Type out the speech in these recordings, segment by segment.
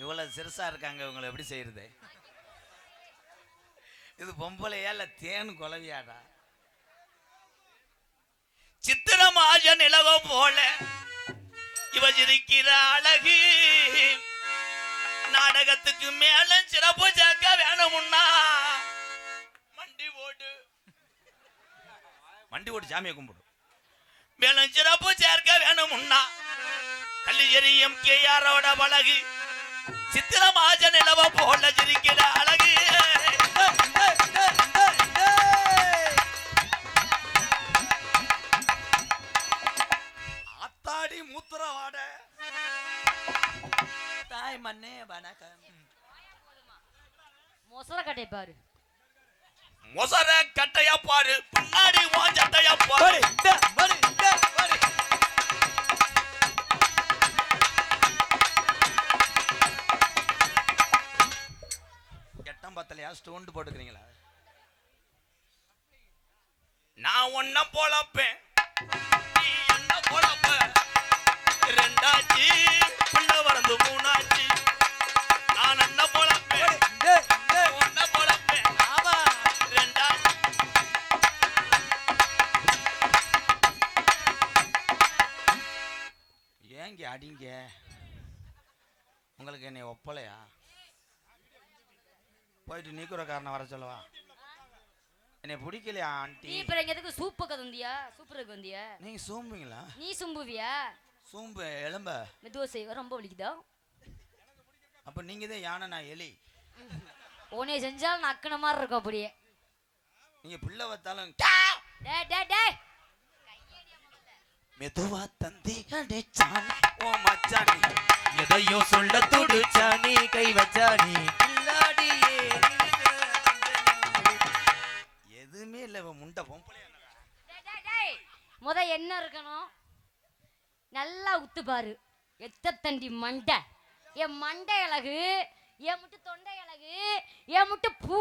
இவ்வளவு சிறுசா இருக்காங்க, இவங்களை எப்படி செய்யறது? இது பொம்பளையா இல்ல தேன் குலவியாடா? சித்திரமாஜ நிலவம் போல இவ இருக்கிற அழகு நாடகத்துக்கு மேல சிறப்பு சேர்க்க வேணும்னா மண்டி ஓட்டு சாமியை கும்பிடு. மேலும் சிறப்பு சேர்க்க வேணும்னா கல்லியரியம் கேயாரோட பழகு சித்திரமாஜ நிலவ போல இருக்கிற அழகு. ஆத்தாடி மூத்திரவாட தாய் மண்ணே வணக்கம். மொசர கட்டை பாரு, மொசர கட்டையா பாரு, பின்னாடி உன் சட்டையா பாரு. எட்டம் பத்தலையா ஸ்டோன் போட்டுக்கிறீங்களா? நான் ஒன்ன போலப்பேன், நீ என்ன போலப்ப, ரெண்டாச்சு பிள்ளை வரந்து மூணாச்சு. நான் என்ன போலப்பேன், ஒன்ன போலப்பேன், ரெண்டாச்சு. ஏங்க அடிங்க, உங்களுக்கு என்னை ஒப்பலையா? போயிட்டு நீக்குறக்காரனை வர சொல்லவா? என்னை பிடிக்கலையா ஆண்டி? நீ இப்ப எதுக்கு சூப்புக்கு வந்தியா? சூப்பருக்கு வந்தியா? நீங்க சூம்புங்களா? நீ சும்புவியா? சூம்பு எலும்ப மெதுவா செய்வ, ரொம்ப வலிக்குதா? அப்ப நீங்க தான் யானை, நான் எலி. உன்னை செஞ்சாலும் நக்கின மாதிரி இருக்கும் அப்படியே. நீங்க பிள்ளை வத்தாலும் டேய் டேய் டேய் மெதுவா தந்தி அடிச்சான் ஓ மச்சானி, எதையோ சொல்ல துடிச்சானி, கை வச்சானி. எதுவுமே இல்ல, முண்டை பொம்பளை. முத என்ன இருக்கணும், நல்லா உத்து பாரு. எத்தண்டி மண்டை, என் மண்டை அழகு, என் முட்டு தொண்டை அழகு, என் முட்டு பூ.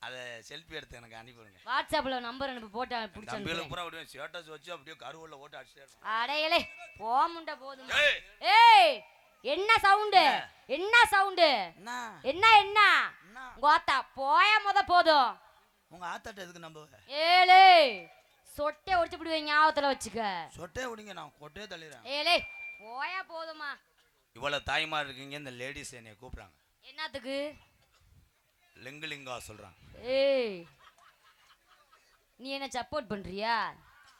அத செல்ஃபி எடுத்து எனக்கு அனுப்பிடுங்க. வாட்ஸ்அப்ல நம்பர் அனுப்பி போட்டா பிடிச்சா தம்பில பூரா விடுவேன், ஸ்டேட்டஸ் வச்சு அப்படியே கருவுல ஓட்டு அடிச்சிட்டே இருப்பேன். அடையலே போ முண்டை போதும். ஏய் என்ன சவுண்டு, என்ன சவுண்டு, என்ன என்ன கோத்தா போய முத போதும். உங்க ஆத்தாட்ட எதுக்கு நம்ப? ஏலே சொட்டை ஒடிச்சு விடுவேன், ஞாபகத்துல வச்சுக்க. சொட்டே விடுங்க, நான் கொட்டே தள்ளிடுறேன். ஏலே போயா போதுமா. இவ்வளவு தாய்மார் இருக்கீங்க, இந்த லேடிஸ் என்னைய கூப்பிடுறாங்க. என்னத்துக்கு? லிங்கலிங்கா சொல்றாங்க. ஏய் நீ என்ன சப்போர்ட் பண்றியா?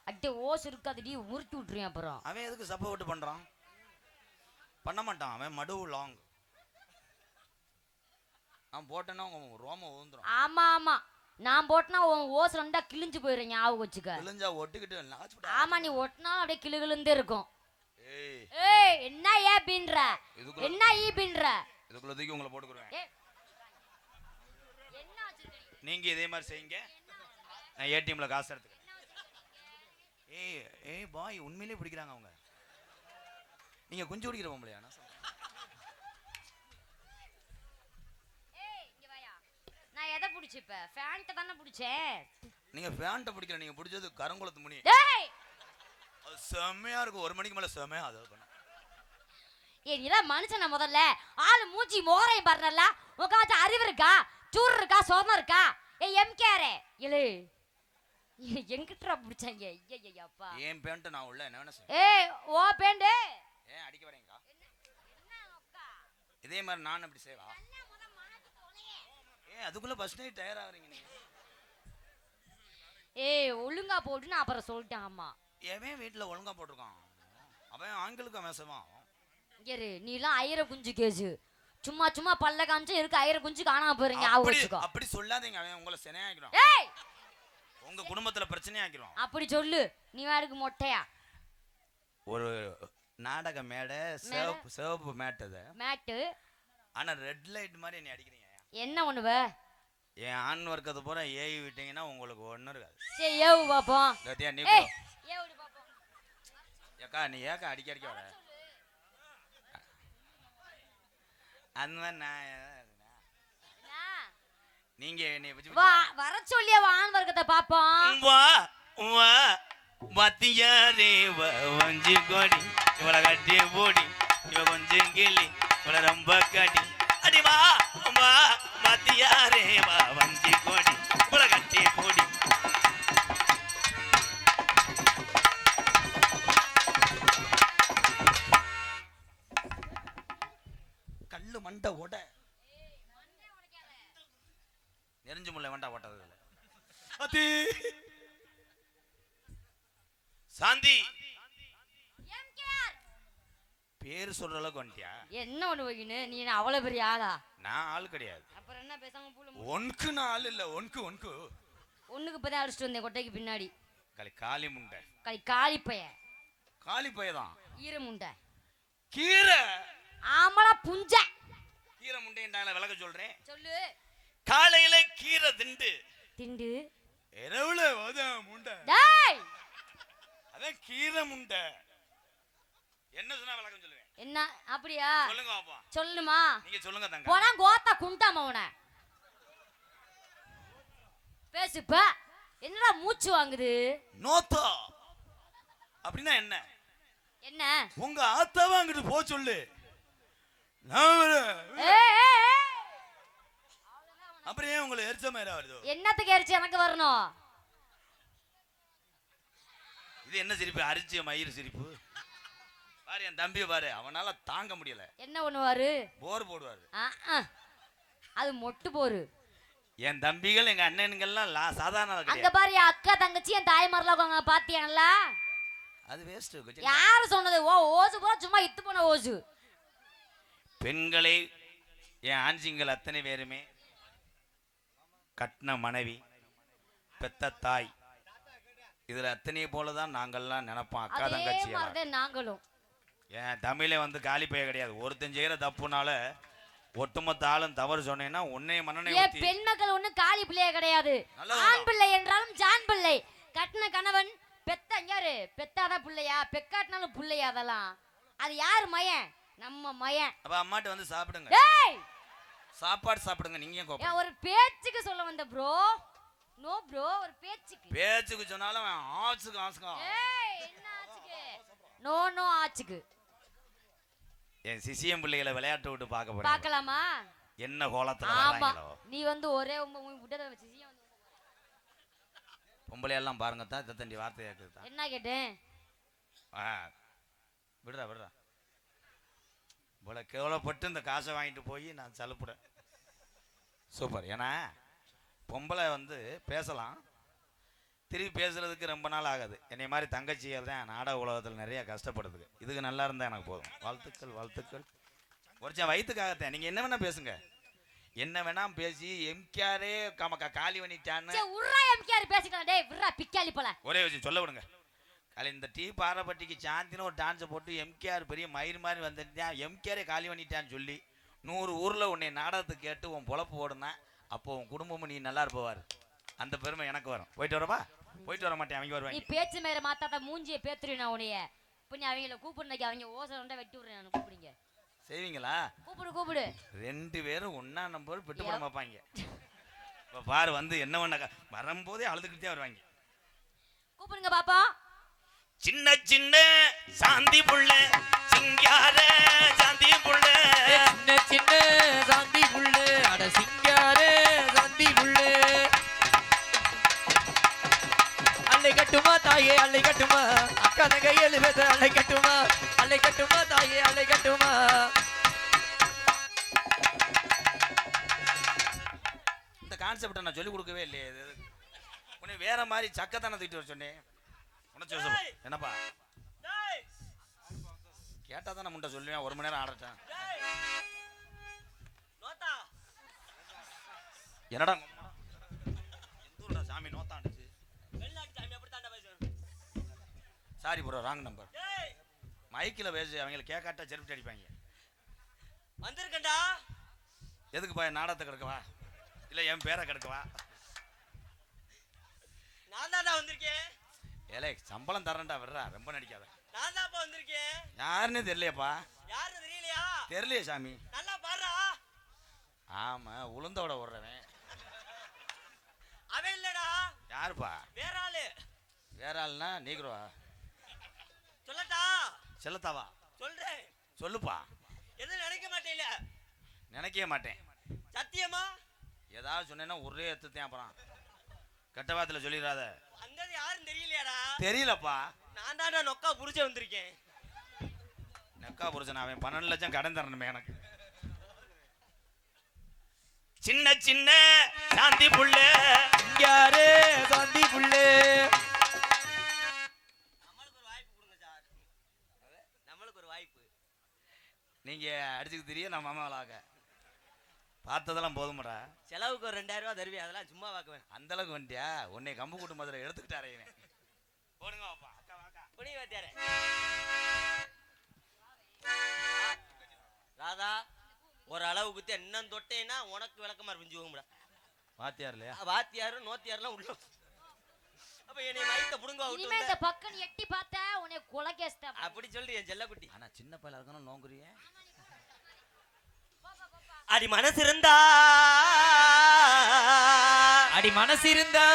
அட்டே ஓஸ் இருக்காதடி, உருட்டி விட்டுறியா அப்புறம். அவன் எதுக்கு சப்போர்ட் பண்றான்? பண்ண மாட்டான், அவன் மடு லாங். நான் போட்டேன்னா உங்க ரோம ஊந்துரும். ஆமா ஆமா, நான் போட்டனா உன் ஓஸ் ரெண்டா கிழிஞ்சு போயிடுறேன், ஞாபகம் வச்சுக்க. கிழிஞ்சா ஒட்டிக்கிட்டு. ஆமா நீ ஒட்டினாலும் அப்படியே கிளுகிழுந்தே இருக்கும். ஏய் ஏய் என்ன ஏ பின்ற, என்ன ஈ பின்ற, இதுக்குள்ள தூக்கி உங்களை போட்டுக்குறேன். என்ன வச்சிருக்கீங்க? நீங்க இதே மாதிரி செய்யுங்க, நான் ஏடிஎம்ல காசு எடுத்துக்கிறேன். ஏய் ஏய் பாய், உண்மையிலேயே பிடிக்கிறாங்க அவங்க. நீங்க குஞ்சு பிடிக்கிற பொம்பளையா? ஏய் இங்க வாயா. நான் எதை பிடிச்சப்ப ஃபேன்ட்ட தானே பிடிச்சேன். நீங்க ஃபேன்ட்ட பிடிக்கல, நீங்க பிடிச்சது கரங்குளத்து முனி. டேய் அது செம்மையா இருக்கும், 1 மணிக்கு மேல செம்மையா அது பண்ணு. ஏய் நீலாம் மனுஷன முதல்ல ஆளு மூஞ்சி மோரையும் பாருனல்ல, உனக்கு அறிவு இருக்கா, சூர் இருக்கா, சோமம் இருக்கா? ஏய் எம்கேரே இலே எங்கிட்டா பிடிச்சாங்க? ஐயா அப்பா ஏன் பேண்ட் நான் உள்ள என்ன வேணா செய்ய. ஏய் ஓ பேண்ட் ஏன் அடிக்க வரீங்கக்கா? இதே மாதிரி நான் அப்படி செய்வா? ஏன் அதுக்குள்ள ஃபர்ஸ்ட் நைட் டயர் ஆவறீங்க நீங்க? ஏய் ஒழுங்கா போட்டு நான் அப்புறம் சொல்லிட்டேன். ஆமா எவன் வீட்டுல ஒழுங்கா போட்டிருக்கான், அவன் ஆண்களுக்கு மேசமா. இரு நீலாம் ஐயர குஞ்சு கேஜு, சும்மா சும்மா பல்ல காமிச்சு இருக்கு ஐயர குஞ்சு காணாம போறீங்க. அப்படி சொல்லாதீங்க, அவன் உங்களை சினையாக்கிடும். ஏய் உங்க குடும்பத்துல பிரச்சனையாக்கிடும். அப்படி சொல்லு. நீ வாடுக்கு மொட்டையா? ஒரு நாடக மேடை, சிவப்பு மேட், அது மேட்டு. ஆனா ரெட் லைட் மாதிரி என்ன அடிக்கிறீங்க. என்ன பண்ணுவ? என் ஆண் வர்க்கத்தை பூரா ஏவி விட்டீங்கன்னா உங்களுக்கு ஒன்றும் இருக்காது. சரி ஏவு பாப்போம். நீ ஏவுடி பாப்போம். ஏக்கா நீ ஏக்கா அடிக்க அடிக்க வர அந்த மாதிரி நீங்க வர சொல்லிய ஆண் வர்க்கத்தை பாப்போம். வா வா மத்தியாரே வஞ்சி கோடி இவளை கட்டி போடி இவ கொஞ்சம் கிளி இவளை ரொம்ப பல்லு மண்டை ஓட நெறிஞ்சு முல்லை வேண்டா ஓட்டது அதி சாந்தி பேரு சொல்ற அளவுக்கு வந்துட்டியா? என்ன ஒண்ணு வைக்கணு நீ அவ்வளவு பெரிய ஆளா? நான் ஆள் கிடையாது. அப்புறம் என்ன பேசாம பூல ஒன்க்கு நான் ஆள் இல்ல. ஒன்க்கு ஒண்ணுக்கு இப்பதான் அடிச்சுட்டு வந்தேன் கொட்டைக்கு பின்னாடி. காளி முண்டை காளி பைய தான் ஈர முண்டை கீரை ஆமளா புஞ்ச கீரை முண்டைன்றாங்களே விளக்க சொல்றேன் சொல்லு. காலையில கீரை திண்டு இரவுல முண்டை அதான் கீரை முண்டை. என்ன சொன்னா விளக்கம் சொல்லுவேன். என்ன அப்படியா? சொல்லுங்க பாப்பா. சொல்லுமா? நீங்க சொல்லுங்க தங்க. போடா கோத்தா குண்டாம உன. பேசுப்ப. என்னடா மூச்சு வாங்குது? நோத்தா. அப்படினா என்ன? என்ன? உங்க ஆத்தாவா அங்கிட்டு போ சொல்லு. அப்புறம் ஏன் உங்களுக்கு எரிச்ச மாதிரி வருது? என்னத்துக்கு எரிச்சு எனக்கு வரணும்? இது என்ன சிரிப்பு? அரிச்ச மயிர் சிரிப்பு. பாரு என் தம்பியை பாரு, அவனால தாங்க முடியல. என்ன பண்ணுவாரு? போர் போடுவாரு. அது மொட்டு போரு. என் தம்பிகள் எங்க அண்ணனுங்கெல்லாம் சாதாரண அங்க பாரு என் அக்கா தங்கச்சி என் தாய்மார்லாம் உட்காங்க பாத்தியாங்களா? அது வேஸ்ட். யாரு சொன்னது? ஓசு போற சும்மா இத்து போன ஓசு. பெண்களை என் ஆண்சிங்கள் அத்தனை பேருமே கட்டின மனைவி பெத்த தாய் இதுல அத்தனை போலதான் நாங்கள்லாம் நினைப்போம். அக்கா தங்கச்சி நாங்களும் ஏன் தமிழே வந்து காலி பைய கிடையாது. ஒருத்தன் செய்யற தப்புனால ஒட்டுமொத்த ஆளும் தவறு சொன்னேன்னா உன்னை மன்னனை பெண் மக்கள் ஒண்ணு காலி பிள்ளைய கிடையாது. ஆண் பிள்ளை என்றாலும் ஜான் பிள்ளை. கட்டின கணவன் பெத்த யாரு? பெத்தாதான் பிள்ளையா? பெக்காட்டினாலும் பிள்ளையா? அதெல்லாம் அது யாரு மயன்? நம்ம மயன். அப்ப அம்மாட்ட வந்து சாப்பிடுங்க. சாப்பாடு சாப்பிடுங்க. நீங்க ஒரு பேச்சுக்கு சொல்ல வந்த ப்ரோ. நோ ப்ரோ, ஒரு பேச்சுக்கு சொன்னாலும் ஆச்சுக்கு ஆச்சுக்கு. என்ன ஆச்சுக்கு? நோ ஆச்சுக்கு. என் சிசியம் பிள்ளைகளை விளையாட்டு விட்டு பார்க்க போறேன். பார்க்கலாமா? என்ன கோலத்துல வராங்களோ? நீ வந்து ஒரே விட்டத வச்சு சிசியம் பொம்பளை எல்லாம் பாருங்க தான் தத்தண்டி வார்த்தை கேக்குது. என்ன கேட்டேன்? விடுறா இவ்வளவு கேவலப்பட்டு இந்த காசை வாங்கிட்டு போய் நான் சலுப்புறேன். சூப்பர். ஏன்னா பொம்பளை வந்து பேசலாம், திருப்பி பேசுறதுக்கு ரொம்ப நாள் ஆகாது. என்னை மாதிரி தங்கச்சியால் தான் நாடக உலகத்தில் நிறைய கஷ்டப்படுதுங்க. இதுக்கு நல்லா இருந்தால் எனக்கு போதும். வாழ்த்துக்கள். ஒருச்சன் வயிற்றுக்காகத்தேன். நீங்கள் என்ன வேணா பேசுங்க, என்ன வேணா பேசி எம்கேரே காலி பண்ணிட்டான்னு ஒரே விஷயம் சொல்ல விடுங்க. இந்த டீ பாறைப்பட்டிக்கு சாந்தின்னு ஒரு டான்ஸை போட்டு எம்கேஆர் பெரிய மயிர் மாதிரி வந்துட்டான், எம்கேரே காலி பண்ணிட்டான்னு சொல்லி 100 ஊரில் உன்னை நாடகத்துக்கு கேட்டு உன் பொழப்பு ஓடுனா அப்போ உன் குடும்பமும் நீ நல்லா இருப்பவார். அந்த பெருமை எனக்கு வரும். போயிட்டு வரப்பா? போயிட்டு வர மாட்டேன். அவங்க வருவாங்க. நீ பேச்சு மேல மாத்தாத மூஞ்சியை பேத்துறேன் நான் உனைய. இப்போ நீ அவங்கள கூப்பிடுறீங்க, அவங்க ஓசை வெட்டி விடுறேன். நான் கூப்பிடுங்க. செய்வீங்களா? கூப்பிடு. 2 பேரும் ஒன்னா நம்பர் பெட்டு போட மாப்பாங்க. இப்போ பாரு வந்து என்ன பண்ண வரும்போதே அழுதுகிட்டே வருவாங்க. கூப்பிடுங்க பாப்பா. சின்ன சாந்தி புள்ள சிங்கார சாந்தி புள்ள சின்ன சாந்தி புள்ள அட சிங்கார சாந்தி புள்ள அல்லை கட்டுமா தாயே அல்லை கட்டுமா அக்கா தங்க 7 பேர் அல்லை கட்டுமா தாயே அல்லை கட்டுமா. இந்த கான்செப்டை நான் சொல்லிக் கொடுக்கவே இல்லையே. உன்னை வேற மாதிரி சக்கத்தான தூக்கிட்டு வர சொன்னேன். என்னப்பா கேட்டா தான் முண்டை சொல்லுவேன். 1 மணி நேரம் ஆடட்டேன். என்னடா சாமி நோத்தாண்டுச்சு. Sorry bro, wrong number. மைக்கில் பேசி அவங்களை கேட்காட்டா செருப்பிட்டு அடிப்பாங்க. வந்திருக்கேன்டா. எதுக்குப்பா நாடகத்தை கிடக்கவா இல்லை என் பேரை கிடக்கவா? நான் தான்டா வந்திருக்கேன். ஏலே சம்பளம் தரேன்டா, விடுறா, ரொம்ப நடிக்காத. நான் தான்ப்பா வந்திருக்கேன். யாருன்னு தெரியலையாப்பா? யாருன்னு தெரியலையா? தெரியலையே சாமி. நல்லா பாடுறா. ஆமா, உளுந்தோட ஓடுறவன் அவன் இல்லடா. யாருப்பா? வேற ஆளு. வேற ஆளுனா நீக்குறவா? சொல்லட்டா? செல்லத்தாவா? சொல்றேன். சொல்லுப்பா. எதுவும் நினைக்க மாட்டேல? நினைக்கவே மாட்டேன். சத்தியமா? ஏதாவது சொன்னேன்னா ஒரே எத்துத்தேன். அப்புறம் கெட்ட வார்த்தையில சொல்லிடாத. அங்கது யாரும் தெரியலையாடா? தெரியலப்பா. நான் தான்டா நொக்கா புடிச்சு வந்திருக்கேன். நொக்கா புடிச்சன அவன் 12 லட்சம் கடன் தரணுமே எனக்கு. சின்ன சின்ன சாந்தி புள்ள யாரு சாந்தி புள்ளே. நம்மளுக்கு ஒரு வாய்ப்பு. நீங்க அடிச்சுக்கு தெரியும் நம்ம மாமா விளாக்க பார்த்ததெல்லாம் போதுமாடா. செலவுக்கு ஒரு 2000 ரூபா தருவியா? அதெல்லாம் சும்மா வாக்குவேன். அந்த அளவுக்கு வந்துட்டியா? உன்னை கம்பு கூட்டு மதுரை எடுத்துக்கிட்டாரே போடுங்க வாப்பா. அக்கா வாக்கா புனி வாத்தியாரே. ராதா ஒரு அளவு குத்தி இன்னும் தொட்டேன்னா உனக்கு விளக்கமா பிஞ்சு போகும்டா. வாத்தியார் இல்லையா? வாத்தியாரும் நோத்தியாரெல்லாம் உள்ள. அப்ப என்னை மைத்த புடுங்க இனிமே இந்த பக்கம் நீ எட்டி பார்த்தா உன்னை கொலை கேஸ்டா. அப்படி சொல்லி என் செல்லக்குட்டி. ஆனா சின்ன பையல இருக்கணும் நோங்குறிய. அடி மனசு இருந்தா அடி மனசு இருந்தா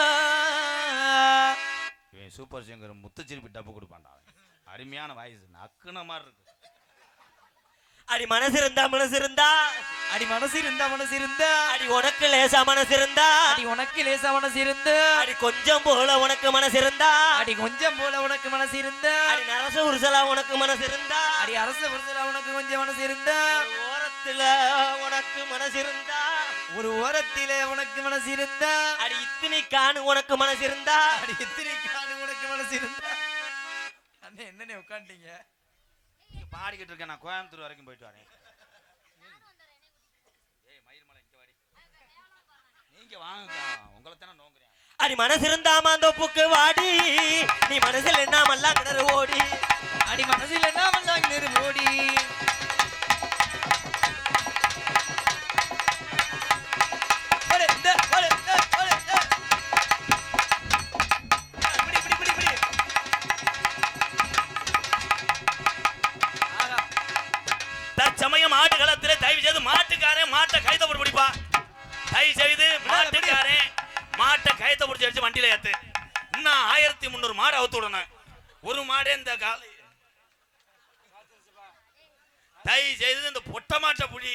இவன் சூப்பர் சிங்கர் முத்துச்சிரிப்பி டப்பு கொடுப்பான்டா. அருமையான வாய்ஸ் நக்குன மாதிரி இருக்கு. அடி மனசு இருந்தா மனசு இருந்தா அடி மனசு இருந்தா மனசு இருந்தா அடி உனக்கு லேசா மனசு இருந்தா அடி உனக்கு லேசா மனசு இருந்தா அடி கொஞ்சம் போல உனக்கு மனசு இருந்தா அடி கொஞ்சம் போல உனக்கு மனசு இருந்தா அடி நரச உருசலா உனக்கு மனசு இருந்தா அடி அரச வருஷல உனக்கு கொஞ்சம் மனசு இருந்தா ஒரு ஓரத்துல உனக்கு மனசு இருந்தா ஒரு ஓரத்திலே உனக்கு மனசு இருந்தா அடி இத்தனை காணு உனக்கு மனசு இருந்தா அடி எத்தனை காணு உனக்கு மனசு இருந்தா. அண்ணே என்னண்ணே உட்காந்துட்டீங்க? பாடிக்கிட்டு இருக்கேன். நான் கோயம்புத்தூர் வரைக்கும் போயிட்டு வரேன். ஏய் மயிர்மலை இங்க வாடி. நீங்க வாங்க உங்களை தானே நோங்குறேன். அடி மனசு இருந்தா மாந்தோப்புக்கு வாடி நீ மனசுல என்ன மல்லாம் கிணறு ஓடி அடி மனசில் என்ன வந்தாங்க நெரு ஓடி தற்சமயம் ஆட்டுக்களத்திலே தயவு செய்து மாட்டுக்காரன் மாட்டை கைத்த போட்டு பிடிப்பா. தயவு செய்து மாட்டுக்காரன் மாட்டை கைத்த பிடிச்சி அடிச்சு வண்டியில ஏத்து. இன்னும் 1300 மாடு அவுத்து விடணும். ஒரு மாடே இந்த காலை தயவு செய்து இந்த பொட்டை மாட்டை புடி.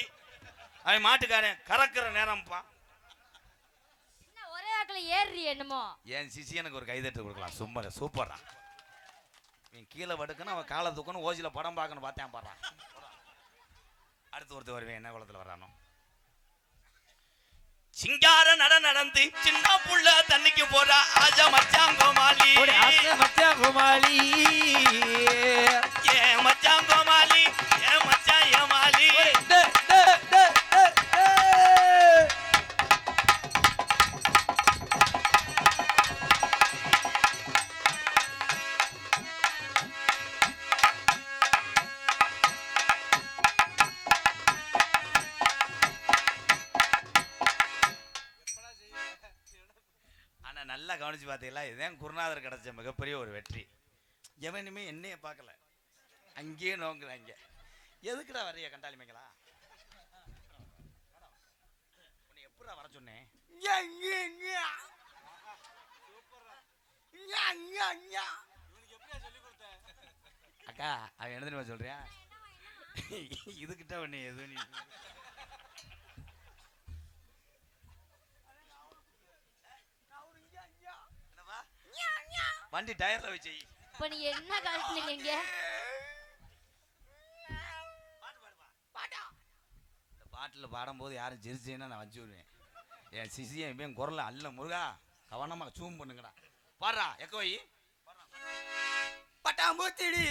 அவன் மாட்டுக்காரன் கறக்கிற நேரம்ப்பா. என்ன ஒரே ஆக்கல ஏறி என்னமோ. என் சிசியனுக்கு ஒரு கைதட்டு கொடுக்கலாம். சும்மா சூப்பரா. நீ கீழே படுக்கணும் அவன் காலை தூக்கணும் ஓசியில படம் பார்க்கணும் பார்த்தேன் பாடுறான். அடுத்து ஒருத்தர் வருவேன் என்ன குளத்துல வர்றானோ. சிங்கார நடந்து சின்ன புள்ள தண்ணிக்கு போறா ஆஜா மச்சான் கோமாளி. மச்சான் கோமாளி ஏ மச்சான் கோமாளி ஏ மச்சான் ஏமாளி. நல்லா கவனிச்சு பார்த்தீங்களா? இதுதான் குருநாதர் கிடைச்ச மிகப்பெரிய ஒரு வெற்றி. எவனுமே என்னைய பார்க்கல, அங்கேயே நோங்குறாங்க. எதுக்குடா வரைய கண்டாளிமைங்களா? உன்னை எப்படா வர சொன்னேன்? அக்கா அவன் என்ன தெரியுமா சொல்றியா? இதுகிட்ட உன்னை எது நீ வண்டி டயர்ல வச்சு. இப்ப நீ என்ன கழட்டுனீங்க? இந்த பாட்டுல பாடும்போது யாரும் சிரிச்சேன்னா நான் வச்சு விடுவேன். என் சிசியன் இப்ப குரல அல்ல முருகா கவனமா சூம் பண்ணுங்கடா. பாடுறா எக்க வை. பட்டாம்பூச்சிடி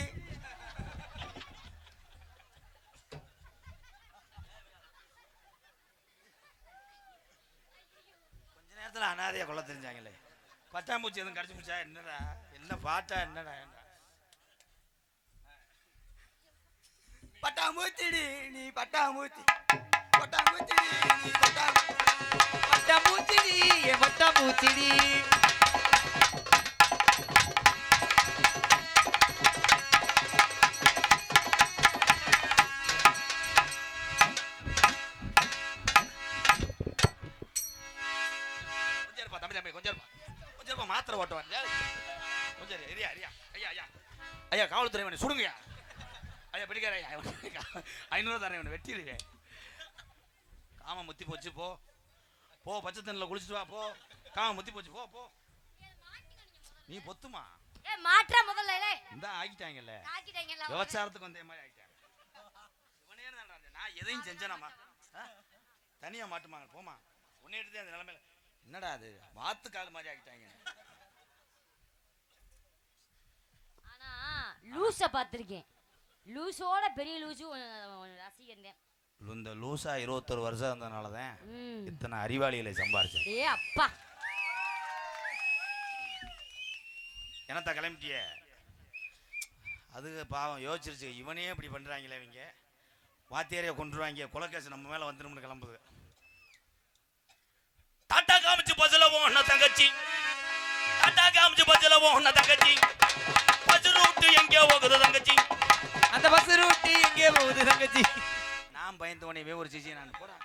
கொஞ்ச நேரத்துல அனாதையா கொள்ள தெரிஞ்சாங்களே. பட்டாம்பூச்சி எதுவும் கடிச்சு பிடிச்சா என்னடா? என்ன பாட்டா என்னடா? பட்டாம்பூச்சிடி நீ பட்டாம்பூச்சி பட்டாம்பூச்சிடி நீ பட்டாம்பூச்சிடி என் பட்டாம்பூச்சிடி. கொஞ்சம் மாத்திரை ஓட்டுவான். கொஞ்சம் எரியா எரியா ஐயா ஐயா ஐயா காவல்துறை சுடுங்கய்யா. ஐயா பிடிக்கார 500 தரேன் வெட்டிடுவேன். காம முத்தி போச்சு. போ போ பச்சை தண்ணில குளிச்சுட்டு வா. போ காம முத்தி போச்சு. போ போ நீ பொத்துமா. மாற்றா முதல்ல இந்த ஆக்கிட்டாங்கல்ல ஆக்கிட்டாங்கல்ல. விபச்சாரத்துக்கு வந்த மாதிரி ஆக்கிட்டாங்க. இவனே நான் எதையும் செஞ்சேனாமா தனியா மாட்டுமாங்க. போமா உன்னை எடுத்து அந்த நிலைமையில என்னடா அது வாத்து கால் மாதிரி ஆக்கிட்டாங்க. ஆனா லூஸை பார்த்துருக்கேன். லூஸோட பெரிய லூஸும் ரசிகந்தேன். இந்த லூசா 21 வருஷம் இருந்ததுனால தான் இத்தனை அறிவாளிகளை சம்பாரிச்சேன். ஏ அப்பா என்னத்த கிளம்பிட்டிய? அது பாவம் யோசிச்சிருச்சு, இவனே இப்படி பண்ணுறாங்களே இவங்க, வாத்தியாரையை கொண்டுருவாங்க, கொலைக்கேசு நம்ம மேலே வந்துடும்னு கிளம்புது. டாட்டா காமிச்சு பஸ்ஸில் போன தங்கச்சி, டாட்டா காமிச்சு பஸ்ஸில் போன தங்கச்சி, பஸ் ரூட்டு எங்கே போகுது தங்கச்சி, அந்த பஸ் ரூட்டு எங்கே போகுது தங்கச்சி. நான் பயந்தவனே ஒரு சிசி நான் போறேன்.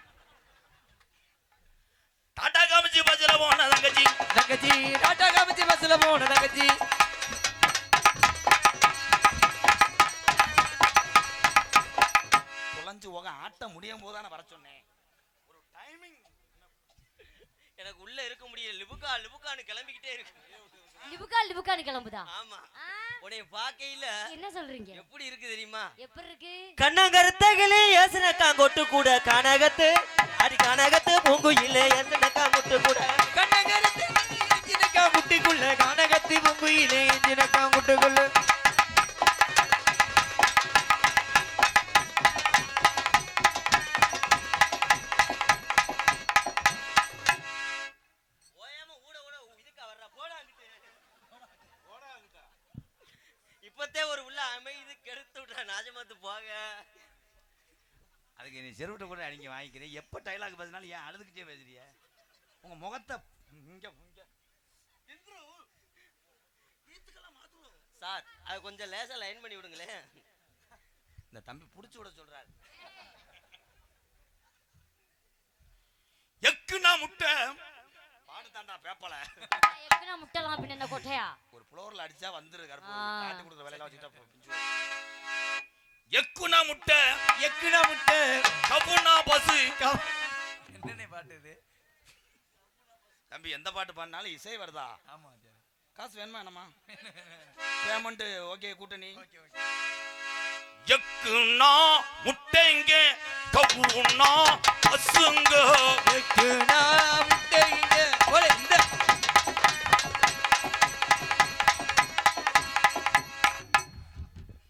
டாட்டா காமிச்சு பஸ்ஸில் போன தங்கச்சி, தங்கச்சி டாட்டா காமிச்சு பஸ்ல போன தங்கச்சி. தொலைஞ்சு போக ஆட்ட முடியும் போதான வர சொன்னேன். ஒரு டைமிங் எனக்கு உள்ள இருக்க முடியல, லிபுக்கா லிபுக்கான்னு கிளம்பிக்கிட்டே இருக்கு. லிபுக்கான்னு கிளம்புதா? ஆமா, உடைய பாக்கையில என்ன சொல்றீங்க? எப்படி இருக்கு தெரியுமா? எப்படி இருக்கு? கண்ணங்கருத்தகளே யோசனக்கா கொட்டு கூட கனகத்து அடி கனகத்து பூங்குயில யோசனக்கா கொட்டு கூட கண்ணகரத்து இஞ்சினக்கா முட்டிக்குள்ள கனகத்தி பொங்குயிலே இஞ்சினக்கா முட்டுக்குள்ள. இப்பத்தே ஒரு உள்ள அமைதி கெடுத்து விட்ற நாஜமாத்து போக. அதுக்கு நீ செருவிட்ட கூட அடிங்க வாங்கிக்கிறேன். எப்போ டைலாக் பேசினாலும் ஏன் அழுதுகிட்டே பேசுறிய? உங்க முகத்தை இங்க சார், அது கொஞ்சம் லேசா லைன் பண்ணி விடுங்களேன். இந்த தம்பி புடிச்சு விட சொல்றாரு. எக்குனா முட்டை பாடு தாண்டா பேப்பல. எக்குனா முட்டைலாம் பின்ன என்ன கொட்டையா? ஒரு ஃப்ளோர்ல அடிச்சா வந்துரு கருப்பு காட்டி கொடுக்குற வேலையில வச்சுட்டா. எக்குனா முட்டை எக்குனா முட்டை கவுனா பஸ். என்னனே பாட்டு இது? தம்பி எந்த பாட்டு பாடினாலும் இசை வருதா? ஆமா. காசு வேணுமா என்னமா? பேமெண்ட் ஓகே கூட்டணி. எக்குனா முட்டைங்க கவுனா பஸ்ஸுங்க. எக்குனா முட்டைங்க ஓலே இந்த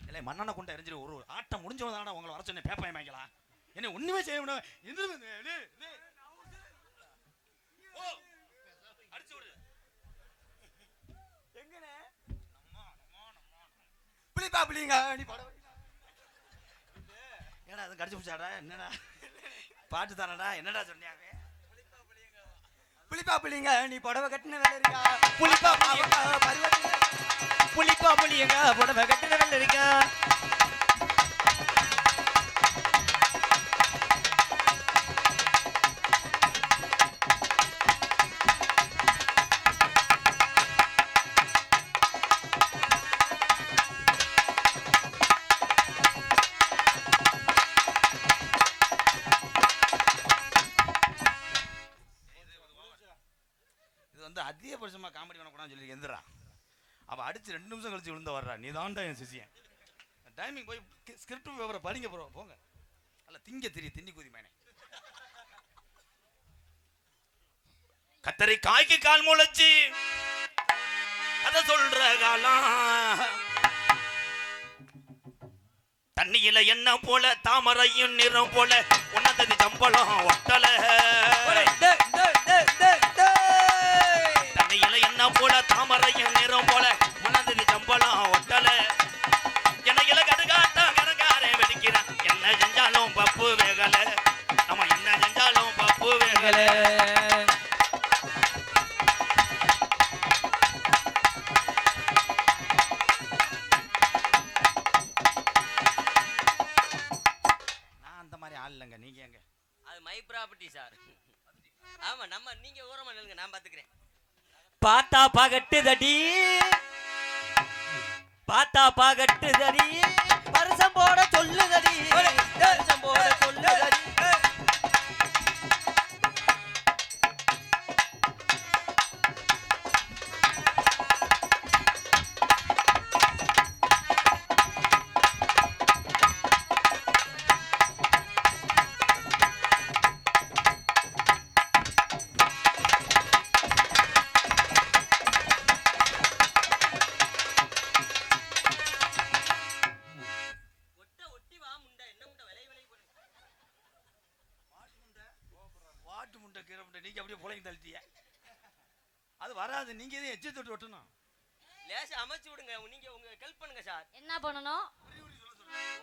இல்லை மண்ணெண்ணை கொண்டு எரிஞ்சிரு. ஒரு ஆட்டம் முடிஞ்சவதான உங்களை வர சொன்னேன். பேப்பர் வாங்கிக்கலாம். என்ன ஒண்ணுமே செய்ய முடியும். ஏடா அது கடிச்சு பிடிச்சாடா? என்னடா பாட்டு தானடா? என்னடா சொன்னாங்க? புளிப்பா புளிங்க நீ புடவை கட்டின வேலை இருக்கா? புளிப்பா புளிப்பா புளியங்க புடவை கட்டின வேலை இருக்கா? அதிகபட்சமா காமெடி பண்ணக்கூடாதுன்னு சொல்லி எந்திரா. அவ அடிச்சு 2 நிமிஷம் கழிச்சு விழுந்த வர்றா. நீ தான்டா என் சிசியன். டைமிங் போய் ஸ்கிரிப்ட் விவரம் படிங்க போங்க. அல்ல திங்க தின்னி குதி மேனே. கத்தரி காய்க்கு கால் முளைச்சு அத சொல்ற காலம். தண்ணியில என்ன போல தாமரையும் நிறம் போல உன்னதது சம்பளம் ஒட்டல. தண்ணியில என்ன போல தாமரையும் நிறம் போல உன்னதது சம்பளம் ஒட்டல. என்னையில கடுகாட்டம் கரங்காரே வெடிக்கிறான். என்ன செஞ்சாலும் பப்பு வேகல. நம்ம என்ன செஞ்சாலும் பப்பு வேகல. நீங்க எங்க? அது மை ப்ராப்பர்ட்டி சார். ஆமா, நம்ம நீங்க ஓரமா நில்லுங்க, நான் பாத்துக்கிறேன். பாத்தா பாகட்டுதடி பாத்தா பாகட்டுதடி வருஷம் போட சொல்லுதடி வருஷம் போட சொல்லுதடி. ஆட்டு முட்டை கீரை முட்டை நீங்க அப்படியே புழைங்க தள்ளிட்டிய. அது வராது, நீங்க எதுவும் எச்சி தொட்டு ஒட்டணும். லேசா அமைச்சு விடுங்க, நீங்க உங்க ஹெல்ப் பண்ணுங்க சார். என்ன பண்ணணும்?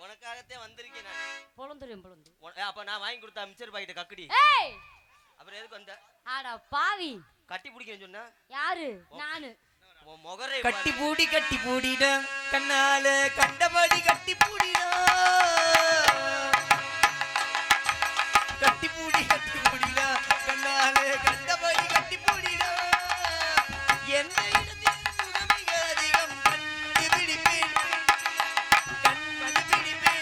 உனக்காகத்தே வந்திருக்கேன் நான். பொழந்துரும். அப்ப நான் வாங்கி கொடுத்த மிச்சர் பாக்கெட் கக்குடி. ஏய் அப்புறம் எதுக்கு வந்த? ஆடா பாவி. கட்டி பிடிக்கன்னு சொன்னா யாரு? நானு. முகரே கட்டி பூடிடா கண்ணால கண்டபடி கட்டி பூடிடா. கட்டி பூடிடா கண்ணால கண்டபடி கட்டி பூடிடா. எந்த இடத்தில் சுகமிக அதிகம் கண்டுபிடிப்பேன் கண்டுபிடிப்பேன்.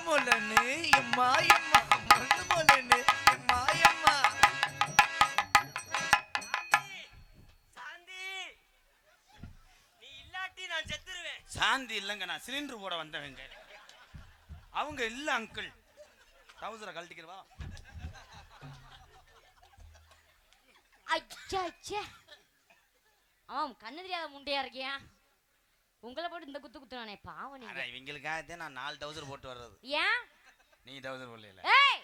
மொல்லன்னு எம்மா எம்மா மொல்லன்னு எம்மா எம்மா. சாந்தி, நீ இல்லாட்டி நான் செத்துருவேன். சாந்தி இல்லைங்க, நான் சிலிண்டர் போட வந்தவங்க. அவங்க இல்ல அங்கிள். டவுசரை கழட்டிக்கிறவா? ஐயா அவன் கண்ணு தெரியாத முண்டையா இருக்கியா? உங்களை போட்டு இந்த குத்து குத்துனானே பாவம் நீங்க. ஆனா இவங்களுக்காகத்தான் நான் 4 டவுசர் போட்டு வர்றது. ஏன் நீ டவுசர் போடல. ஏய்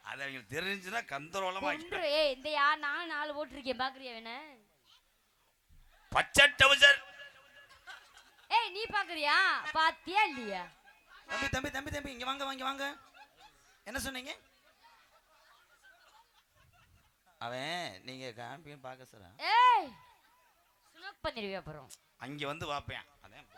அது அவங்களுக்கு தெரிஞ்சுன்னா கந்தரோலமா கொன்று. ஏய் இந்த யார்? நான் 4 போட்டிருக்கேன், பாக்குறியா வேணா? பச்சை டவுசர். ஏய் நீ பாக்குறியா? பாத்தியா இல்லையா? தம்பி தம்பி தம்பி தம்பி இங்க வாங்க வாங்க வாங்க. என்ன சொன்னீங்க? அவன் நீங்க காம்பியும் பார்க்க சார். ஏய் சுனக் பண்ணிடுவே அப்புறம். அங்க வந்து பாப்பேன். அதான்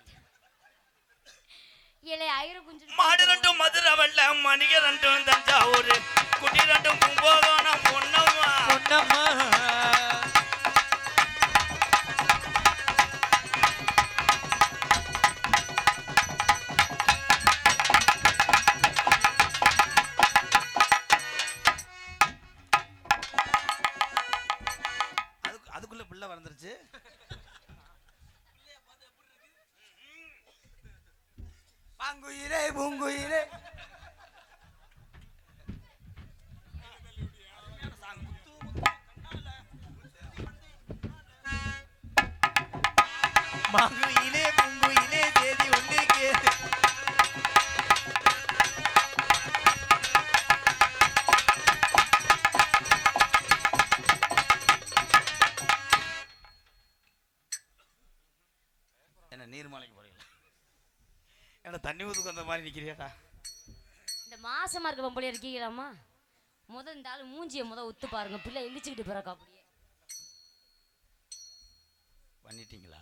ஏலே ஐர குஞ்சு. மாடு ரெண்டும் மதுரை வெள்ளம், மணிக ரெண்டும் தஞ்சாவூர், குட்டி ரெண்டும் கும்போகோணம் பொன்னம்மா. பொன்னம்மா அதுக்குள்ள பிள்ளை வந்துருச்சு. பாங்குயிலே பூங்குயிலே. மாங்குயிலே பூங்குயிலே தேதி ஒன்று கேது. என்ன நீர்மலைக்கு போறீங்களா? என்ன தண்ணி ஊத்துக்கு வந்த மாதிரி நிக்கிறியாடா? இந்த மாசமா இருக்க பொம்பளையா இருக்கீங்களாமா? இந்த ஆளு மூஞ்சிய உத்து பாருங்க, பிள்ளை இழிச்சுக்கிட்டு பிறக்கா அப்படியே. பண்ணிட்டீங்களா?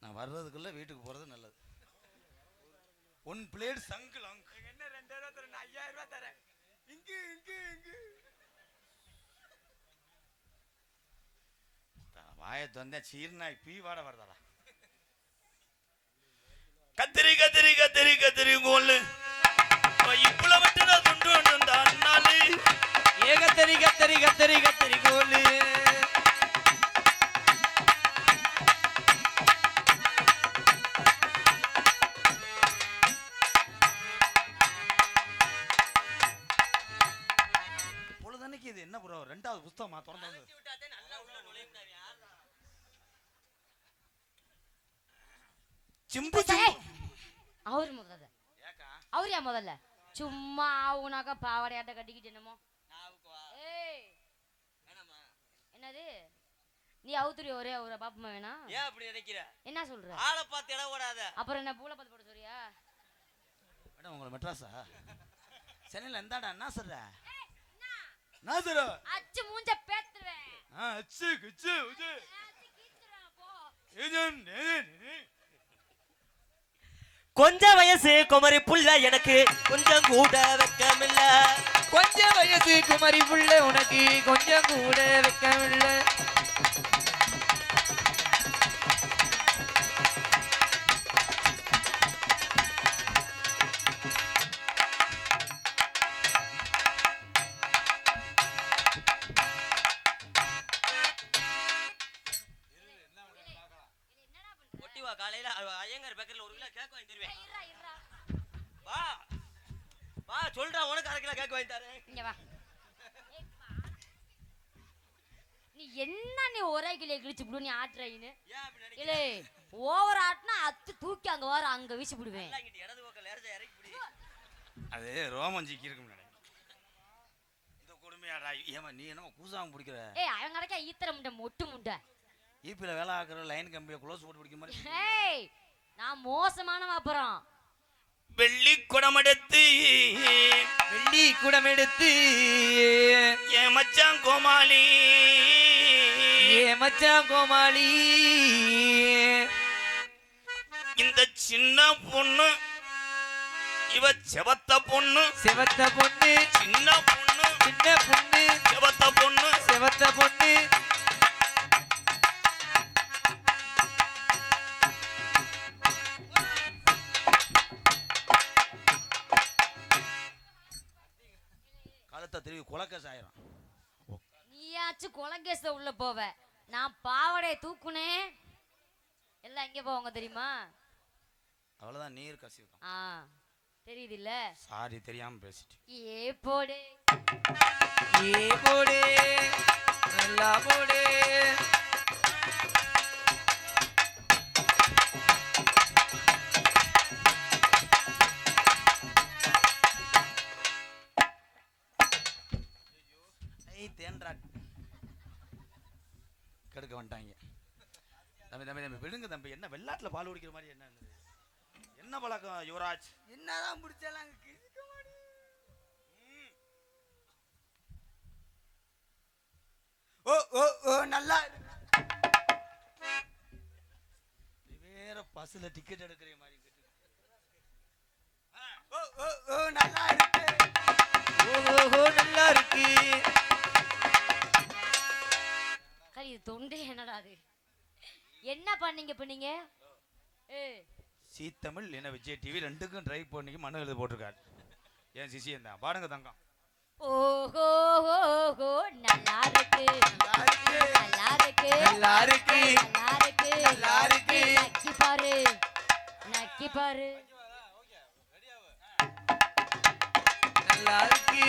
நான் வர்றதுக்குள்ள வீட்டுக்கு போறது நல்லது. 1 பிளேட் சங்கிள் என்ன 2000 தரேன், 5000 ரூபாய் தரேன். இங்கு இங்கு இங்கு வாயை தொந்த சீர்நாய் பீ வாட வரதா. கத்திரி கத்திரி கத்திரி கத்திரி கோல்லு இப்பள விட்டு நான் துண்டு வந்த அண்ணாலு. ஏ கத்தரி கத்தரி கத்தரி கத்தரி கோலு. பொழுதன்னைக்கு இது என்ன ப்ரோ? 2வது புஸ்தகமா திறந்து சிம்பு சிம்பு. அவரு முதல்ல அவரியா முதல்ல சும்மா ஆவுனாக்கா பாவாடையாட்ட கட்டிக்கிட்டு என்னமோ. ஏய் என்னது நீ அவுத்துறிய ஒரே ஒரு பாப்பமா வேணா? ஏன் அப்படி நினைக்கிற? என்ன சொல்ற? ஆளை பார்த்து இடம் ஓடாத. அப்புறம் என்ன பூல பார்த்து போட சொல்றியா? மேடம் உங்களை மெட்ராஸா? சென்னையில் எந்தாடா என்ன சொல்ற? நான் சொல்ற அச்சு மூஞ்ச பேத்துறேன். அச்சு கிச்சு உஜு கீச்சுறேன் போ. கொஞ்ச வயசு குமரி புள்ள எனக்கு கொஞ்சம் கூட வெக்கமில்ல. கொஞ்சம் வயசு குமரி புள்ள உனக்கு கொஞ்சம் கூட வெக்கமில்ல. ஒட்டிவா காலையில ஐயங்கார் பேக்கரியில் 1 கிலோ கேக் வாங்கி தருவேன். இருடா இருடா. வா வா சொல்றா, உனக்கு 1/2 கிலோ கேக் வாங்கி தரேன். இங்க வா. நீ என்ன நீ ஒரே கிளியை கிழிச்சு விடு நீ ஆட்டுறீன்னு இல்ல ஓவர் ஆட்டினா அத்து தூக்கி அங்க வர அங்க வீசி விடுவேன். அது ரோமன் சிக்கி இருக்கும் இந்த கொடுமையாடா. ஏமா நீ என்ன கூசாம பிடிக்கிற? ஏய் அவன் கிடைக்க ஈத்தர முண்டை மொட்டு முண்டை ஈபியில் வேலை ஆக்குற லைன் கம்பியை க்ளோஸ் போட்டு பிடிக்க மாதிரி. ஏய் நான் மோசமானவன். அப்புறம் வெள்ளி குடம் எடுத்து என் மச்சான் கோமாளி இந்த சின்ன பொண்ணு இவ செவத்த பொண்ணு சின்ன பொண்ணு செவத்த பொண்ணு கழுத்தை திரும்பி குலக்கேஸ் ஆயிரும். நீயாச்சும் கொலகேச உள்ள போவ, நான் பாவடைய தூக்குனேன் எல்லாம் எங்க போவாங்க தெரியுமா? அவ்வளவுதான் நீர் கசிவுதான். தெரியுது இல்ல? சாரி தெரியாம பேசிட்டு. ஏ போடு நல்லா போடு. தேன்றா கெடுக்க வந்துட்டாங்க. தம்பி தம்பி தம்பி விடுங்க தம்பி. என்ன வெள்ளாட்டில் பால் குடிக்கிற மாதிரி என்ன பழக்கம் யுவராஜ்? என்னதான் பிடிச்சாலும் ஓ ஓ ஓ நல்லா வேற பஸ்ல டிக்கெட் எடுக்கிற மாதிரி ஓ ஓ ஓ நல்லா இருக்கு. ஓஹோ நல்லா இருக்கு. இது தொண்டை என்னடா அது? என்ன பண்ணீங்க இப்ப நீங்க? சி தமிழ் என்ன விஜய் டிவி ரெண்டுக்கும் ட்ரை பண்ணி மனு எழுத போட்டிருக்காரு. ஏன் சிசியம் தான் பாடுங்க தங்கம். ஓஹோ ஓஹோ நல்லா இருக்கு நல்லா இருக்கு நல்லா இருக்கு நல்லா இருக்கு நல்லா இருக்கு. நக்கி பாரு நக்கி பாரு. நல்லா இருக்கு.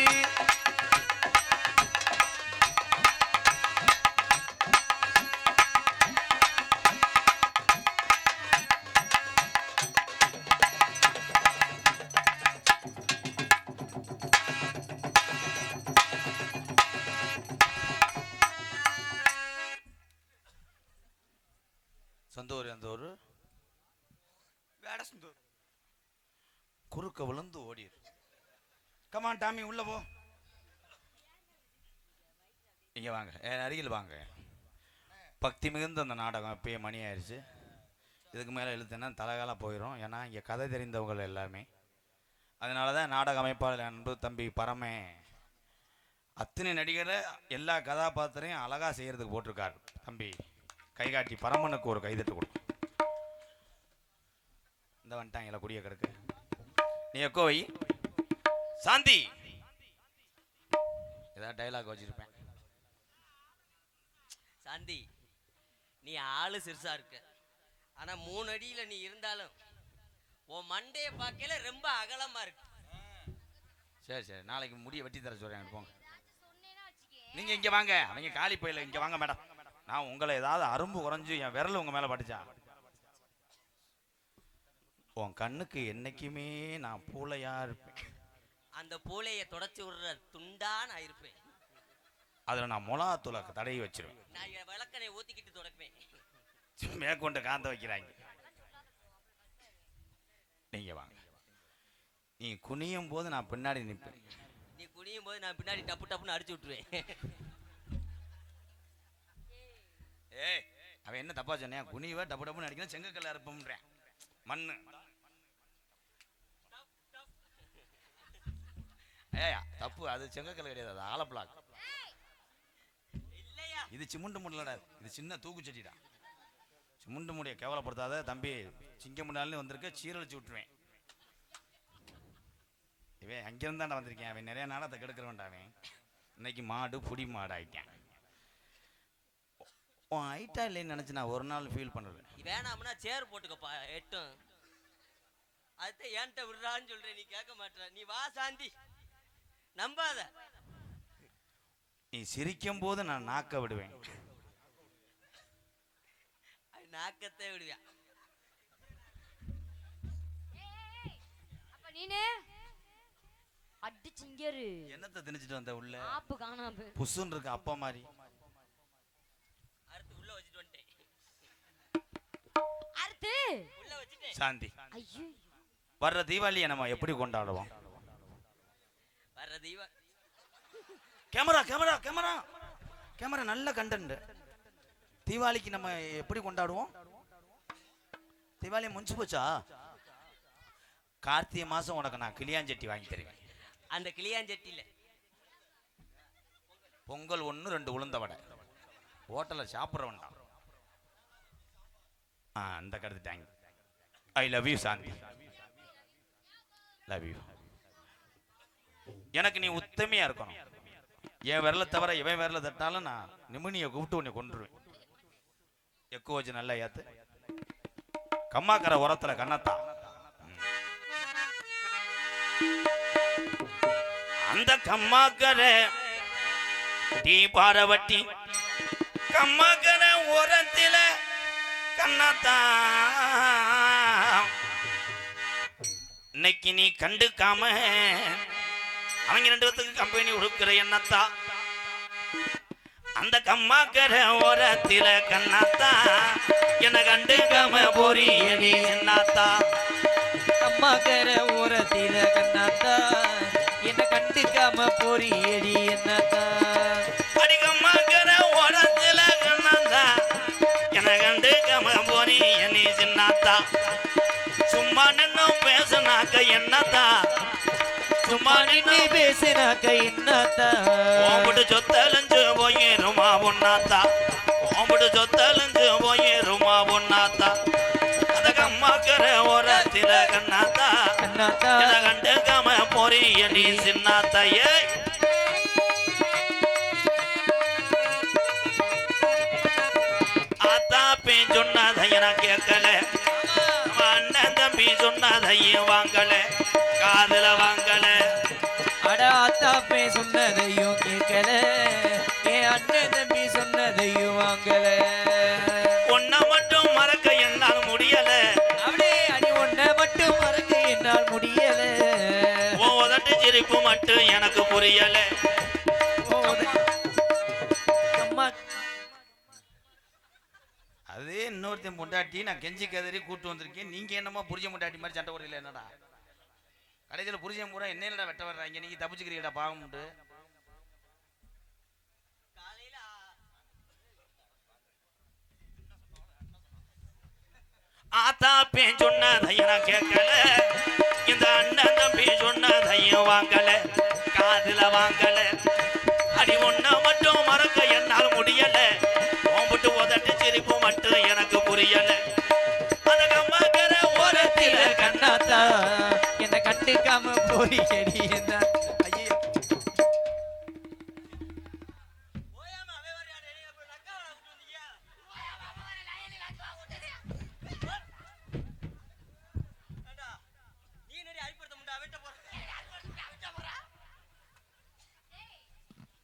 சொந்த ஊர் அந்த ஊர் வேட சொந்த ஊர். குறுக்க விழுந்து ஓடிடு. கமான் டாமி உள்ள போ. இங்க வாங்க அருகில் வாங்க. பக்தி மிகுந்த அந்த நாடகம் இப்பயே மணி ஆயிடுச்சு. இதுக்கு மேலே இழுத்தேன்னா தலைகால போயிடும். ஏன்னா இங்கே கதை தெரிந்தவங்க எல்லாமே. அதனால தான் நாடக அமைப்பாளர் அன்பு தம்பி பரமே அத்தனை நடிகரை எல்லா கதாபாத்திரையும் அழகாக செய்கிறதுக்கு போட்டிருக்காரு. தம்பி கைகாட்டி பரமனுக்கு ஒரு கைதட்டு கொடுக்கும். இந்த வந்துட்டாங்களா குடிய கிடக்கு. நீ எக்கோ வை சாந்தி. ஏதாவது டைலாக் வச்சிருப்பேன். சாந்தி நீ ஆளு சிறுசா இருக்க, ஆனா 3 அடியில நீ இருந்தாலும் உன் மண்டைய பார்க்கல ரொம்ப அகலமா இருக்கு. சரி சரி நாளைக்கு முடிய வெட்டி தர சொல்றேன். போங்க நீங்க இங்க வாங்க. அவங்க காலி போயில இங்க வாங்க மேடம். நான் உங்களை ஏதாவது அரும்பு குறைஞ்சு என் விரல் உங்க மேல பட்டுச்சா? உன் கண்ணுக்கு என்னைக்குமே நான் பூளையா இருப்பேன். அந்த பூளைய தொடச்சு விடுற துண்டா நான் இருப்பேன். அதுல நான் மொளாத்தூளை தடவி வச்சிருவேன். நான் விளக்கனை ஊத்திக்கிட்டு தொடப்பேன். மேற்கொண்டு காந்த வைக்கிறாங்க. நீங்க வாங்க. நீ குனியும் போது நான் பின்னாடி நிற்பேன். நீ குனியும் போது நான் பின்னாடி டப்பு டப்புன்னு அடிச்சு விட்டுருவேன். ஏய் அவன் என்ன தப்பா சொன்னேன்? குனிவ டப்பு டப்புன்னு அடிக்கணும். செங்கக்கல்ல இருப்போம்ன்றேன். மண்ணு ஏயா தப்பு. அது செங்கக்கல் கிடையாது, அது ஆலப்பிளாக். இது சிமுண்டு முடலடா. இது சின்ன தூக்குச்சட்டிடா. சிமுண்டு முடிய கேவலப்படுத்தாத தம்பி. சிங்க முன்னாலே வந்திருக்க சீரழிச்சு விட்டுருவேன். இவன் அங்கிருந்தாண்டா வந்திருக்கேன். அவன் நிறைய நாடத்தை கெடுக்கிறவன்டா. அவன் இன்னைக்கு மாடு புடி மாடு ஆயிட்டேன். உன் ஐட்டா இல்லைன்னு நினைச்சு நான் ஒரு நாள் ஃபீல் பண்ணுறேன். வேணாம்னா சேர் போட்டுக்கப்பா எட்டும். அதுதான் ஏன்ட்ட விடுறான்னு சொல்றேன், நீ கேட்க மாட்டேற. நீ வா சாந்தி, நம்பாத. நீ சிரிக்கும் போது நான் நாக்க விடுவேன். நாக்கத்தை விடுவேன். அப்ப நீனு அடிச்சிங்கரு என்னத்தை திணிச்சிட்டு வந்த உள்ள? ஆப்பு காணாம புசுன்னு இருக்கு அப்பா மாதிரி. அறுத்து உள்ள வச்சுட்டு வந்துட்டேன். அறுத்து உள்ள வச்சுட்டேன். சாந்தி, ஐயோ வர்ற தீபாவளியை நம்ம எப்படி கொண்டாடுவோம்? வர்ற Deepa camera camera camera camera, நல்ல கண்டென்ட். தீபாவளிக்கு நம்ம எப்படி கொண்டாடுவோம்? தீபாவளி முடிஞ்சு போச்சா? கார்த்திகை மாசம் உனக்கு நான் கிளியாஞ்சட்டி வாங்கி தருவேன். அந்த கிளியாஞ்சட்டியில பொங்கல் 1 2 உளுந்த வடை ஹோட்டலில் சாப்பிட்ற வேண்டாம். அந்த கருத்துட்டாங்க. I love you Shanti, love you. எனக்கு நீ உத்தமையா இருக்கணும். என் விரலை தவிர இவன் விரலை தட்டாலும் நான் நிமினியை கூப்பிட்டு உன்னை கொண்டுருவேன். எக்கு வச்சு நல்லா ஏத்து. கம்மாக்கரை உரத்துல கண்ணத்தா. அந்த கம்மாக்கரை டீ பாரவட்டி கம்மாக்கரை உரத்தில கண்ணத்தா. இன்னைக்கு நீ கண்டுக்காம அவங்க 2 பேத்துக்கு கம்பெனி கொடுக்கிற என்னத்தா. அந்த கம்மாக்கரை ஓரத்தில கண்ணாத்தா என்ன கண்டுக்காம போறியடி என்னத்தா. அம்மாக்கரை ஓரத்தில கண்ணாத்தா என்ன கண்டுக்காம போறியடி என்னத்தா. அடி கம்மாக்கரை ஓரத்தில கண்ணாத்தா என்ன கண்டுக்காம போறியடி சின்னாத்தா. சும்மா நின்னு பேசுனாக்க என்னத்தா, சும்மா நின்னு பேசினாக்க என்னத்தா. ஓம்புட்டு சொத்தலஞ்சு போயிருமா பொன்னாத்தா, ஓம்புட்டு சொத்தலஞ்சு போயிருமா பொன்னாத்தா. அந்த கம்மாக்கரை ஓரத்தில கண்ணாத்தா கண்ணாத்தா என கண்டுக்காம போறியடி சின்னாத்தா. ஏய் ஆத்தா பேன் சொன்னதை நான் கேட்கல, அண்ணன் தம்பி சொன்னதையும் வாங்கல, காதுல வாங்கல. அட ஆத்தாப்பே சொன்னதையும் கேட்கல, என் அண்ணன் தம்பி சொன்னதையும் வாங்கல. ஒன்ன மட்டும் மறக்க என்னால் முடியல, அப்படியே அடி ஒன்ன மட்டும் மறக்க என்னால் முடியல. உதட்டு சிரிப்பு மட்டும் எனக்கு புரியல. அம்மா அதே இன்னொருத்தன் பொண்டாட்டி நான் கெஞ்சி கதறி கூட்டு வந்திருக்கேன். நீங்க என்னமா புரிஞ்ச பொண்டாட்டி மாதிரி சண்டை போடல என்னடா? கடைசியில் புரிஞ்சன் பூரா என்னடா வெட்ட வர்றாங்க, நீங்க தப்பிச்சுக்கிறீங்கடா பாவம் உண்டு. காலையில ஆத்தா பேன் சொன்னதையும் நான் கேட்கல, இந்த அண்ணன் தம்பி சொன்னதையும் வாங்கல, காதுல வாங்கல. அடி ஒன்ன மட்டும் மறக்க என்னால் முடியல, ஓம்பிட்டு உதட்டு சிரிப்பு மட்டும் எனக்கு புரியல. அந்த கம்மாக்கரை ஓரத்தில கண்ணாத்தா என்ன கண்டுக்காம போறியடி என்ன. ஐயோ ஓயாம அவன் வர யாரு என்னைய அப்புறம் நக்கா விட்டு வந்தீங்க. ஏண்டா நீ என்னடி அடிப்படுத்த முண்டா வெட்ட போற.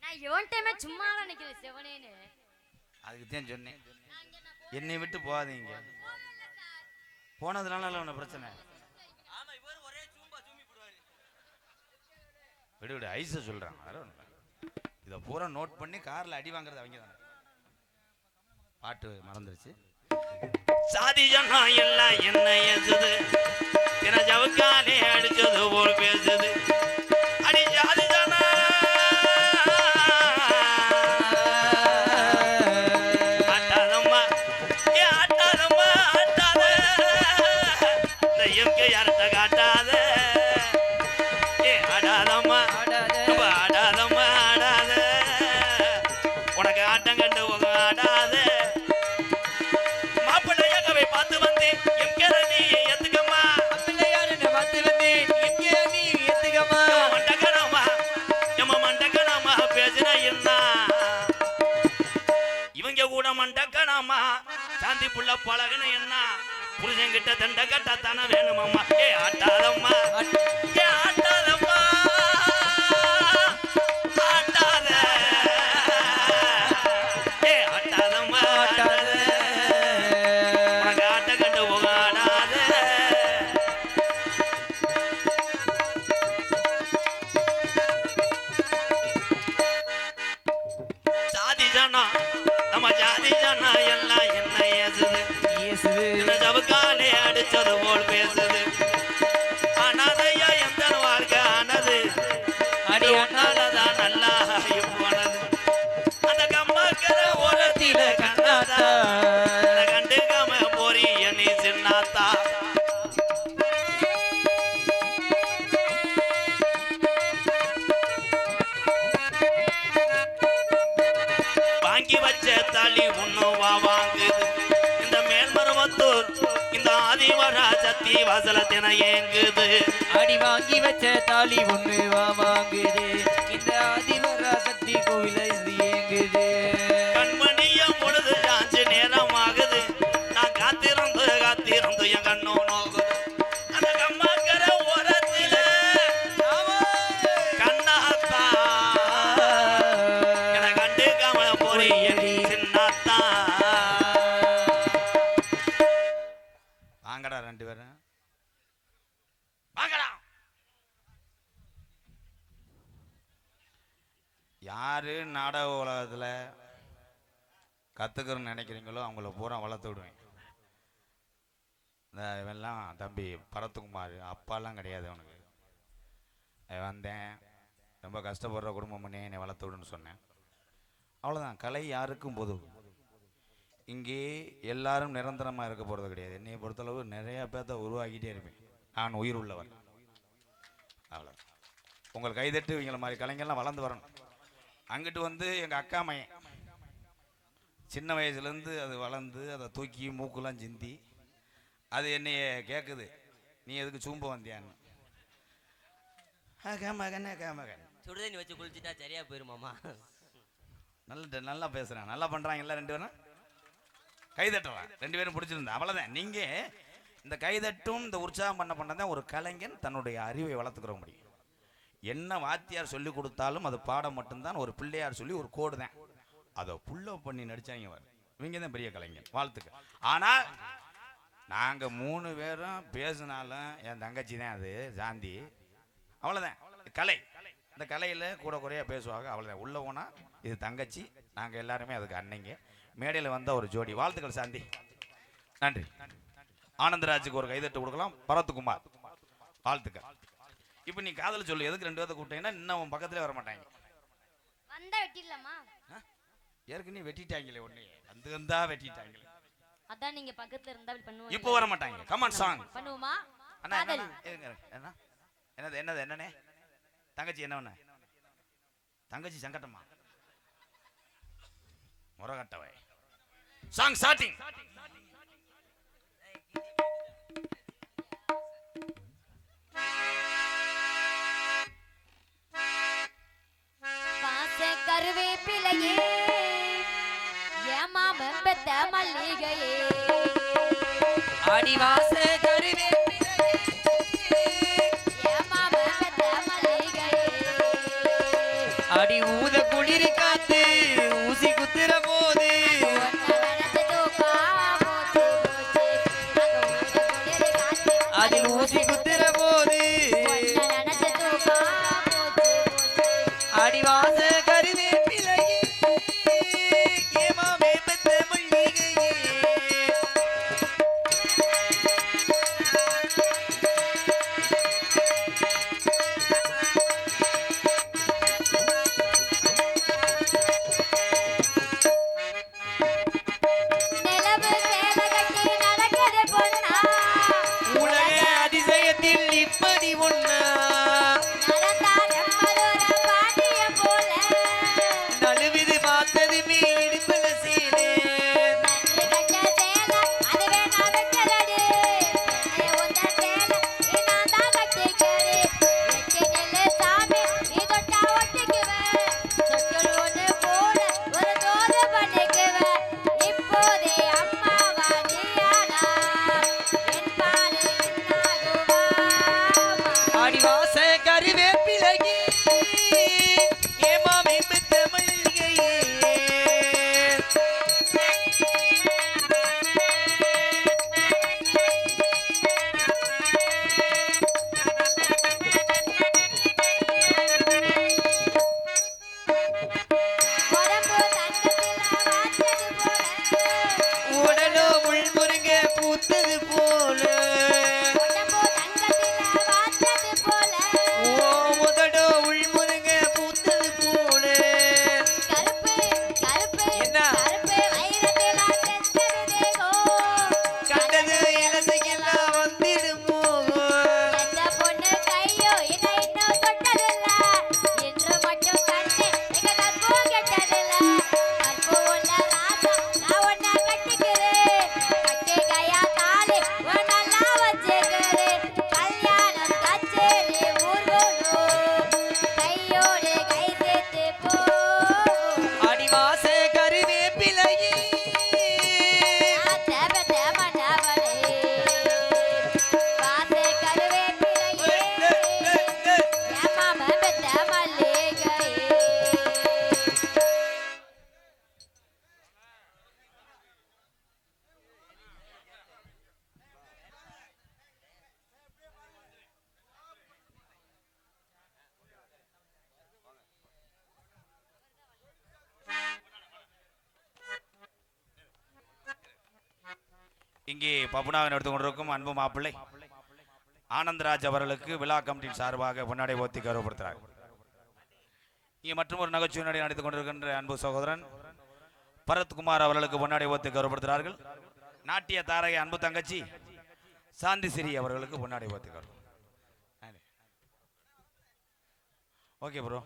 நான் எவன் டைமே சும்மா தான் நிக்கிறேன் செவனேன்னு. அதுக்கு தான் சொன்னேன் என்னை விட்டு போகாதீங்க. போனதுனால உன பிரச்சனை. ஆமா இவர் ஒரே சூம்பா சூம்பி போடுவாரு. விடு விடு ஐஸை சொல்றான். இதை பூரா நோட் பண்ணி கார்ல அடி வாங்குறது அவங்க தானே. பாட்டு மறந்துருச்சு. சாதி சொன்னா எல்லாம் என்ன ஏசுது, என ஜவுக்காலே அடிச்சது போல் பேசுது. அடி ஜாதி தானா ஆட்டாதம்மா, ஏ ஆட்டாதம்மா ஆட்டாத, இந்த இயற்கை யார்கிட்ட காட்டாத. ஏ ஆடாதம்மா ரொம்ப ஆடாதம்மா ஆடாத, உனக்கு ஆட்டம் கண்டு ஆடாத. மாப்பிள்ளையாகவே பார்த்து வந்து எம்கேர நீ எத்துக்கம்மா, பிள்ளையாருன்னு பார்த்து வந்தேன் எங்கே நீ ஏத்துக்கம்மா. மண்டக்கணமா எம்ம மண்டக்கணமா பேசின என்ன இவங்க கூட மண்டக்கணமா சாந்தி புள்ள பழகுன என்ன புருஷன்கிட்ட தண்ட கட்டா தானே வேணுமாம்மா. ஏ ஆட்டாதம்மா, ஏ ஆட்டாதம்மா ஆட்டாத, ஏ ஆட்டாதம்மா ஆட்டாத. நம்ம ஜாதி ஜனா எல்லாம் என்ன ஏசுது இயேசுவே என்ன ஜவுக்காலே அடிச்சது போல் பேசுது அனாதையா எந்த வாழ்க்கை ஆனது அடி உன்னாலதான் நல்லா போனது அந்த கம்மாக்கிற ஓரத்தில கண்டாதா கண்டுக்காம போறிய நீ சின்னாத்தா வாங்கி வச்ச தாலி ஒண்ணுவா வாங்குது இந்த மேல்மருவத்தூர் இந்த ஆதிவரா சக்தி வாசலத்தின ஏங்குது அடி வாங்கி வச்ச தாலி ஒண்ணு வாங்குது இந்த ஆதிவரா சக்தி கோவில இது ஏங்குது கண்மணியம் பொழுது சாஞ்சு நேரம் ஆகுது நான் காத்திருந்து என் கண்ணோ நோகுது அந்த கம்மாக்கர ஓரத்தில கண்ணாத்தா என கண்டுக்காம போறியடி சின்னாத்தா வாங்கடா ரெண்டு பேரும் வாங்கடா யாரு நாடக உலகத்துல கத்துக்கிறன்னு நினைக்கிறீங்களோ அவங்கள பூரா வளர்த்து விடுவேன் இந்த இவெல்லாம் தம்பி பரத்குமார் அப்பாலாம் கிடையாது அவனுக்கு வந்தேன் ரொம்ப கஷ்டப்படுற குடும்பம் பண்ணி என்னை வளர்த்து விடுன்னு சொன்னேன் அவ்வளோதான் கலை யாருக்கும் பொது இங்கே எல்லாரும் நிரந்தரமாக இருக்க போகிறது கிடையாது என்னை பொறுத்தளவு நிறையா பேர்த்த உருவாக்கிட்டே இருப்பேன் நான் உயிர் உள்ளவன் அவ்வளோ உங்கள் கைதட்டு இவங்களை மாதிரி கலைஞர்லாம் வளர்ந்து வரணும் அங்கிட்டு வந்து எங்கள் அக்கா மையன் சின்ன வயசுலேருந்து அது வளர்ந்து அதை தூக்கி மூக்குலாம் சிந்தி அது என்னைய கேட்குது நீ எதுக்கு சூம்ப வந்தியான்னு மகன் மகன் சுடுதண்ணி வச்சு குளிச்சுட்டா சரியா போயிருமாமா நல்லா பேசுகிறேன் நல்லா பண்ணுறாங்கல்ல ரெண்டு பேரும் கைதட்டுறான் ரெண்டு பேரும் பிடிச்சிருந்தா அவ்வளோதான் நீங்கள் இந்த கைதட்டும் இந்த உற்சாகம் பண்ணதான் ஒரு கலைஞன் தன்னுடைய அறிவை வளர்த்துக்கிற முடியும் என்ன வாத்தியார் சொல்லி கொடுத்தாலும் அது பாடம் மட்டும்தான் ஒரு பிள்ளையார் சொல்லி ஒரு கோடு தான் அதை புல்ல பண்ணி நடிச்சாங்க இவங்க தான் பெரிய கலைஞர் வாழ்த்துக்கு ஆனால் நாங்கள் 3 பேரும் பேசினாலும் என் தங்கச்சி தான் அது சாந்தி அவ்வளோதான் கலை இந்த கலையில் கூட குறையா பேசுவாங்க அவ்வளோதான் உள்ளே போனால் இது தங்கச்சி நாங்கள் எல்லாருமே அதுக்கு அன்னைங்க மேடையில் வந்த ஒரு ஜோடி வாழ்த்துக்கள் சாந்தி நன்றி ஆனந்தராஜுக்கு ஒரு கைதட்டு கொடுக்கலாம் பரத்குமார் வாழ்த்துக்கள் இப்போ நீ காதல் சொல்லு எதுக்கு 2 பேர்த்த கூப்பிட்டீங்கன்னா இன்னும் உன் பக்கத்துலேயே வர மாட்டாங்க வந்தா வெட்டிடலாமா ஏற்கனவே வெட்டிட்டாங்களே ஒன்னே வந்தா வெட்டிட்டாங்களே அதான் நீங்க பக்கத்துல இருந்தா அப்படி பண்ணுவாங்க இப்போ வர மாட்டாங்க கமான் சாங் பண்ணுவோமா அண்ணா என்ன என்னது என்னனே தங்கச்சி என்ன தங்கச்சி சங்கட்டமா முறகட்டவை சாங் ஸ்டார்டிங் கருவேப்பிலையே ஏமாமன் பெத்த மல்லிகையே அடிவாச கருவேப்பிலையே ஏமாமன் பெத்த மல்லிகையே அடி ஊத குளிர் காத்து ஊசி குத்துற போது அதில் ஊசி குத்துற போது அடிவாச கருவேப்பிலையே ஏமாமே பெத்த மல்லிகையே இங்கே பப்புனாவின் எடுத்துக் கொண்டிருக்கும் அன்பு மாப்பிள்ளை ஆனந்தராஜ் அவர்களுக்கு விழா கமிட்டியின் சார்பாக பொன்னாடை போத்தி கௌரவப்படுத்துகிறார். இங்கே மற்றும் ஒரு நகைச்சுவை நடித்துக் கொண்டிருக்கின்ற அன்பு சகோதரன் பரத்குமார் அவர்களுக்கு பொன்னாடை போத்தி கௌரவப்படுத்துகிறார்கள். நாட்டிய தாரகை அன்பு தங்கச்சி சாந்தி சிறி அவர்களுக்கு பொன்னாடை போத்தி கௌரவம். Okay bro.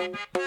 Thank you.